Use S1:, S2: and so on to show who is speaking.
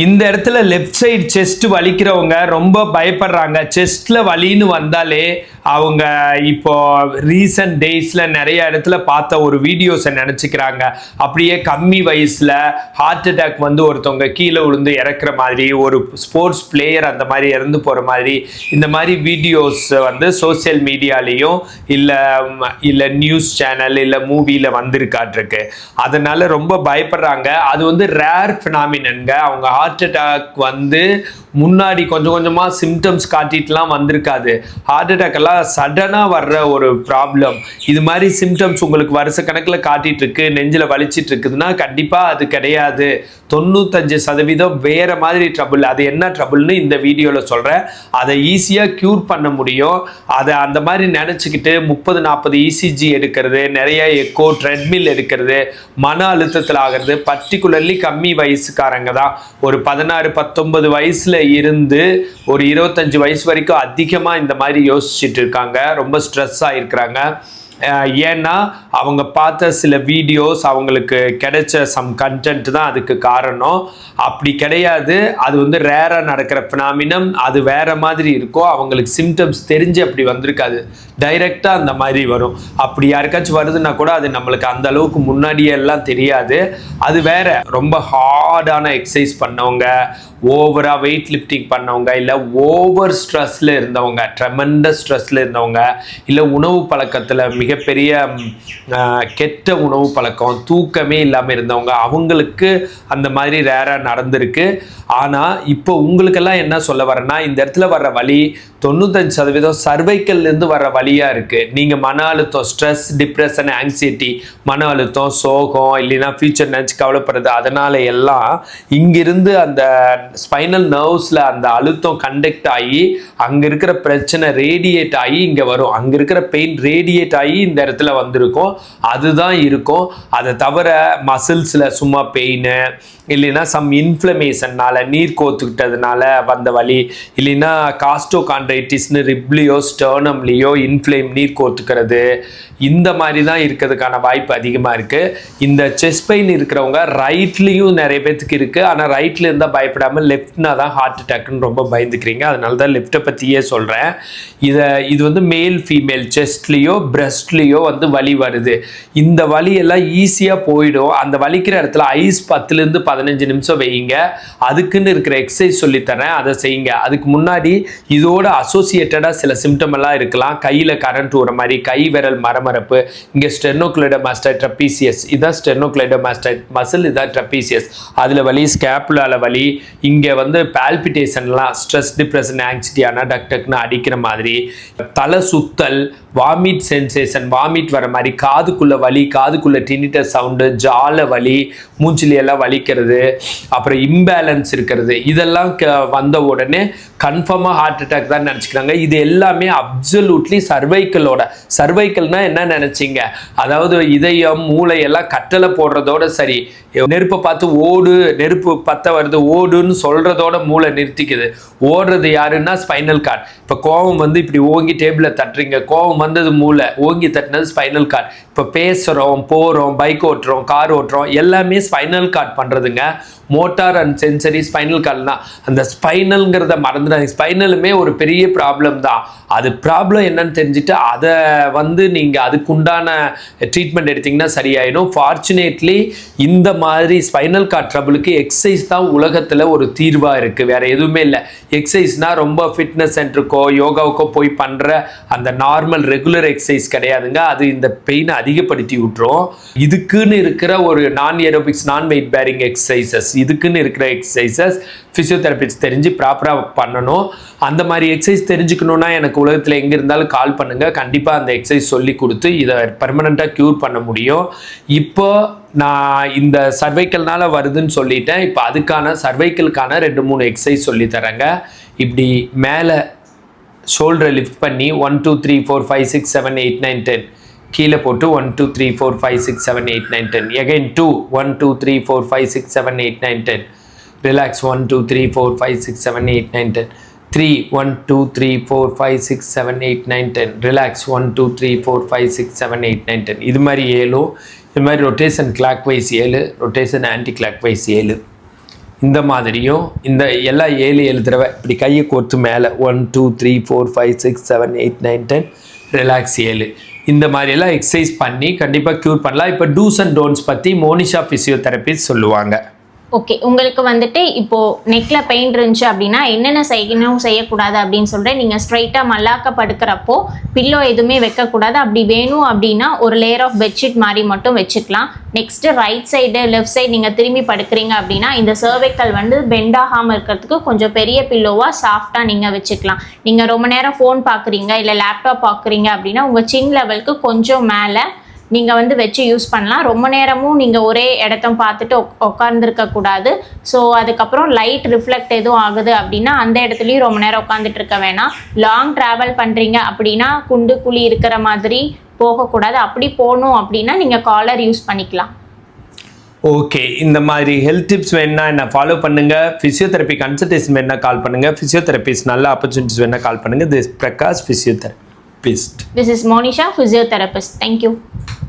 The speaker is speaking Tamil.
S1: இந்த இடத்துல லெஃப்ட் சைடு செஸ்ட் வலிக்கிறவங்க ரொம்ப பயப்படுறாங்க. செஸ்ட்ல வலின்னு வந்தாலே அவங்க இப்போ ரீசன்ட் டேஸ்ல நிறைய இடத்துல பார்த்த ஒரு வீடியோஸை நினைச்சுக்கிறாங்க. அப்படியே கம்மி வயசுல ஹார்ட் அட்டாக் வந்து ஒருத்தவங்க கீழே விழுந்து இறக்குற மாதிரி, ஒரு ஸ்போர்ட்ஸ் பிளேயர் அந்த மாதிரி இறந்து போற மாதிரி, இந்த மாதிரி வீடியோஸ் வந்து சோசியல் மீடியாலையும் இல்ல நியூஸ் சேனல் இல்ல மூவில வந்திருக்காட்டிருக்கு. அதனால ரொம்ப பயப்படுறாங்க. அது வந்து ரேர் பினாமினன்ங்க. அவங்க ஹார்ட் அட்டாக் வந்து முன்னாடி கொஞ்சம் கொஞ்சமா சிம்டம்ஸ் காட்டிட்டுலாம் வந்திருக்காது. ஹார்ட் அட்டாக் எல்லாம் சடனா வர்ற ஒரு ப்ராப்ளம். இது மாதிரி சிம்டம்ஸ் உங்களுக்கு வருஷ கணக்கில் காட்டிட்டு இருக்கு, நெஞ்சில் வலிச்சிட்டு இருக்குதுன்னா கண்டிப்பா அது கிடையாது. 95% வேற மாதிரி ட்ரபிள். அது என்ன ட்ரபிள்னு இந்த வீடியோவில் சொல்கிறேன். அதை ஈஸியாக க்யூர் பண்ண முடியும். அதை அந்த மாதிரி நினச்சிக்கிட்டு 30-40 இசிஜி எடுக்கிறது, நிறைய எக்கோ ட்ரெட்மில் எடுக்கிறது, மன அழுத்தத்தில் ஆகிறது. பர்டிகுலர்லி கம்மி வயசுக்காரங்க தான், ஒரு 16-19 வயசில் இருந்து ஒரு 25 வயசு வரைக்கும் அதிகமாக இந்த மாதிரி யோசிச்சுட்டு இருக்காங்க. ரொம்ப ஸ்ட்ரெஸ் ஆகிருக்கிறாங்க. ஏன்னா அவங்க பார்த்த சில வீடியோஸ், அவங்களுக்கு கிடைச்ச சம் கண்டென்ட் தான் அதுக்கு காரணம். அப்படி கிடையாது. அது வந்து ரேராக நடக்கிற பினாமினம். அது வேற மாதிரி இருக்கும். அவங்களுக்கு சிம்டம்ஸ் தெரிஞ்சு அப்படி வந்திருக்காது, டைரெக்டாக அந்த மாதிரி வரும். அப்படி யாருக்காச்சும் வருதுன்னா கூட அது நம்மளுக்கு அந்த அளவுக்கு முன்னாடியே எல்லாம் தெரியாது. அது வேற. ரொம்ப ஹார்டான எக்ஸசைஸ் பண்ணவங்க, ஓவரா வெயிட் லிஃப்டிங் பண்ணவங்க, இல்லை ஓவர் ஸ்ட்ரெஸ்ல இருந்தவங்க, ட்ரெமெண்டஸ் ஸ்ட்ரெஸ்ல இருந்தவங்க, இல்லை உணவு பழக்கத்தில் மிகப்பெரிய கெட்ட உணவு பழக்கம், தூக்கமே இல்லாமல் இருந்தவங்க, அவங்களுக்கு அந்த மாதிரி ரேராக நடந்திருக்கு. ஆனால் இப்போ உங்களுக்கெல்லாம் என்ன சொல்ல வரேன்னா, இந்த இடத்துல வர்ற வலி 95% சர்வைக்கல்லேருந்து வர்ற வலியாக இருக்குது. நீங்கள் மன அழுத்தம், ஸ்ட்ரெஸ், டிப்ரெஷன், ஆங்ஸைட்டி, மன அழுத்தம், சோகம், இல்லைன்னா ஃபியூச்சர் நினச்சி கவலைப்படுறது, அதனால எல்லாம் இங்கிருந்து அந்த ஸ்பைனல் நர்வ்ஸில் அந்த அழுத்தம் கண்டக்ட் ஆகி அங்கே இருக்கிற பிரச்சனை ரேடியேட் ஆகி இங்கே வரும். அங்கே இருக்கிற பெயின் ரேடியேட் ஆகி இந்த இடத்துல வந்திருக்கும். அதுதான் இருக்கும். அதை தவிர மசில்ஸில் சும்மா பெயின், இல்லைன்னா சம் இன்ஃப்ளமேஷன்னால, நீர் கோத்துக்கிட்டதுனால வந்த வலி, இல்லைன்னா காஸ்டோகாண்ட்ரைட்டிஸ்னு ரிப்லியோ ஸ்டர்னம்லேயோ இன்ஃப்ளேம், நீர் கோத்துக்கிறது, இந்த மாதிரி தான் இருக்கிறதுக்கான வாய்ப்பு அதிகமாக இருக்குது. இந்த செஸ்ட் பெயின் இருக்கிறவங்க ரைட்லேயும் நிறைய பேர்த்துக்கு இருக்குது. ஆனால் ரைட்டில் இருந்தால் பயப்படாமல் லெஃப்ட்னா தான் ஹார்ட் அட்டாக்னு ரொம்ப பயந்துக்கிறீங்க. அதனால தான் லெஃப்ட்டை பற்றியே சொல்கிறேன். இது வந்து மேல் ஃபீமேல் செஸ்ட்லேயோ பிரெஸ்ட்லேயோ வந்து வலி வருது. இந்த வலியெல்லாம் ஈஸியாக போயிடும். அந்த வலிக்கிற இடத்துல ஐஸ் 10லேருந்து 15 நிமிஷம் வைங்க. அதுக்குன்னு இருக்கிற எக்ஸசைஸ் சொல்லித்தரேன், அதை செய்யுங்க. அதுக்கு முன்னாடி இதோட அசோசியேட்டடாக சில சிம்டம் எல்லாம் இருக்கலாம். கையில் கரண்ட் வர மாதிரி, கை விரல் மரமரப்பு, இங்கே ஸ்டெர்னோக்ளைடோமாஸ்டைட் ட்ரபீசியஸ், இதான் ஸ்டெர்னோக்ளைடோமாஸ்டைட் மசில், இதான் ட்ரபீசியஸ். அதில் வலி, ஸ்கேப்புலால வலி, இங்கே வந்து பால்பிட்டேஷன்லாம், ஸ்ட்ரெஸ், டிப்ரெஷன், ஆங்ஸைட்டி ஆனால் டக் டக்னு அடிக்கிற மாதிரி, தலை சுத்தல், வாமிட் சென்சேஷன், வாமிட் வர மாதிரி, காதுக்குள்ள வலி, காதுக்குள்ள டினிட்டஸ் சவுண்டு, ஜால வலி, மூச்சிலியெல்லாம் வலிக்கிறது, அப்புறம் இம்பேலன்ஸ் இருக்கிறது, இதெல்லாம் வந்த உடனே கன்ஃபார்மாக ஹார்ட் அட்டாக் தான் நினச்சிக்கிறாங்க. இது எல்லாமே அப்சல்யூட்லி சர்வைக்கல்னா என்ன நினைச்சிங்க? அதாவது இதயம், மூளை எல்லாம் கட்டளை போடுறதோட சரி, நெருப்பை பார்த்து ஓடு, நெருப்பு பற்ற வருது ஓடுன்னு சொல்றதோட மூளை நிறுத்திக்குது. ஓடுறது யாருன்னா ஸ்பைனல் கார்டு. இப்போ கோவம் வந்து இப்படி ஓங்கி டேபிள தட்டுறீங்க, கோவம் வந்தது மூளை, ஓங்கி தட்டினது ஸ்பைனல் கார்டு. இப்போ பேசுகிறோம், போகிறோம், பைக் ஓட்டுறோம், கார் ஓட்டுறோம், எல்லாமே ஸ்பைனல் கார்டு பண்ணுறதுங்க. Motor and sensory spinal cord தான். அந்த ஸ்பைனல்ங்கிறத மறந்துடாதீங்க. ஸ்பைனலுமே ஒரு பெரிய ப்ராப்ளம் தான். அது ப்ராப்ளம் என்னன்னு தெரிஞ்சுட்டு அதை வந்து நீங்கள் அதுக்குண்டான ட்ரீட்மெண்ட் எடுத்திங்கன்னா சரியாயிடும். ஃபார்ச்சுனேட்லி இந்த மாதிரி ஸ்பைனல் கார்டு ட்ரபிளுக்கு எக்ஸசைஸ் தான் உலகத்தில் ஒரு தீர்வாக இருக்குது, வேறு எதுவுமே இல்லை. எக்ஸசைஸ்னால் ரொம்ப ஃபிட்னஸ் சென்டருக்கோ யோகாவுக்கோ போய் பண்ணுற அந்த நார்மல் ரெகுலர் எக்ஸசைஸ் கிடையாதுங்க. அது இந்த பெயினை அதிகப்படுத்தி விட்டுரும். இதுக்குன்னு இருக்கிற ஒரு நான் ஏரோபிக்ஸ், நான் வெயிட் பேரிங் எக்ஸசைசஸ், இதுக்குன்னு இருக்கிற எக்ஸசைசஸ் ஃபிசியோதெரபிஸ்ட் தெரிஞ்சு ப்ராப்பராக பண்ணணும். அந்த மாதிரி எக்ஸசைஸ் தெரிஞ்சுக்கணுன்னா எனக்கு உலகத்தில் எங்கே இருந்தாலும் கால் பண்ணுங்கள். கண்டிப்பாக அந்த எக்ஸசைஸ் சொல்லி கொடுத்து இதை பர்மனெண்ட்டாக க்யூர் பண்ண முடியும். இப்போ நான் இந்த சர்வைக்கல்னால வருதுன்னு சொல்லிட்டேன். இப்போ அதுக்கான சர்வைக்கலுக்கான 2-3 எக்ஸசைஸ் சொல்லி தரேங்க. இப்படி மேலே ஷோல்டரை லிஃப்ட் பண்ணி 1 2 3 4 5 6 7 8 9 10 கீழே போட்டு 1 2 3 4 5 6 7 8 9 10 again 2 1 2 3 4 5 6 7 8 9 10 relax 1 2 3 4 5 6 7 8 9 10 3 1 2 3 4 5 6 7 8 9 10 relax 1 2 3 4 5 6 7 8 9 10 இது மாதிரி 7. இது மாதிரி rotation clock wise 7, rotation anti clock wise 7. இந்த மாதிரியும் இந்த எல்லா 7 தடவை இப்படி கையை கோர்த்து மேலே 1 2 3 4 5 6 7 8 9 10 ரிலாக்ஸ் 7 இந்த மாதிரியெல்லாம் எக்ஸசைஸ் பண்ணி கண்டிப்பாக க்யூர் பண்ணலாம். இப்போ டூஸ் அண்ட் டோன்ட்ஸ் பற்றி மோனிஷா ஃபிசியோதெரபிஸ்ட் சொல்லுவாங்க.
S2: ஓகே, உங்களுக்கு வந்துட்டு இப்போது நெக்கில் பெயின் இருந்துச்சு அப்படின்னா என்னென்ன செய்யணும் செய்யக்கூடாது அப்படின்னு சொல்லிட்டு நீங்கள் ஸ்ட்ரைட்டாக மல்லாக்க படுக்கிறப்போ பில்லோ எதுவுமே வைக்கக்கூடாது. அப்படி வேணும் அப்படின்னா ஒரு லேயர் ஆஃப் பெட்ஷீட் மாதிரி மட்டும் வச்சுக்கலாம். Next right side left side நீங்கள் திரும்பி படுக்கிறீங்க அப்படின்னா இந்த சர்வைக்கல் வந்து பெண்ட் ஆகாமல் இருக்கிறதுக்கு கொஞ்சம் பெரிய பில்லோவாக சாஃப்டாக நீங்கள் வச்சுக்கலாம். நீங்கள் ரொம்ப நேரம் ஃபோன் பார்க்குறீங்க இல்லை லேப்டாப் பார்க்குறீங்க அப்படின்னா உங்கள் சின் லெவலுக்கு கொஞ்சம் மேலே நீங்கள் வந்து வச்சு யூஸ் பண்ணலாம். ரொம்ப நேரமும் நீங்கள் ஒரே இடத்த பார்த்துட்டு உட்காந்துருக்கக்கூடாது. ஸோ அதுக்கப்புறம் லைட் ரிஃப்ளெக்ட் எதுவும் ஆகுது அப்படின்னா அந்த இடத்துலையும் ரொம்ப நேரம் உட்காந்துட்டு இருக்க வேணாம். லாங் ட்ராவல் பண்ணுறீங்க அப்படின்னா குண்டு குழி இருக்கிற மாதிரி போகக்கூடாது. அப்படி போகணும் அப்படின்னா நீங்கள் காலர் யூஸ் பண்ணிக்கலாம்.
S1: ஓகே, இந்த மாதிரி ஹெல்த் டிப்ஸ் வேணுன்னா என்ன ஃபாலோ பண்ணுங்கள். ஃபிசியோதெரப்பி கன்சல்டேஷன் வேணுன்னா கால் பண்ணுங்கள். ஃபிசியோதெரபிஸ்ட் நல்ல ஆப்பர்ச்சுனிட்டிஸ் வேணுன்னா கால் பண்ணுங்கள். This Prakash physiotherapist.
S2: This is Monisha, physiotherapist. Thank you.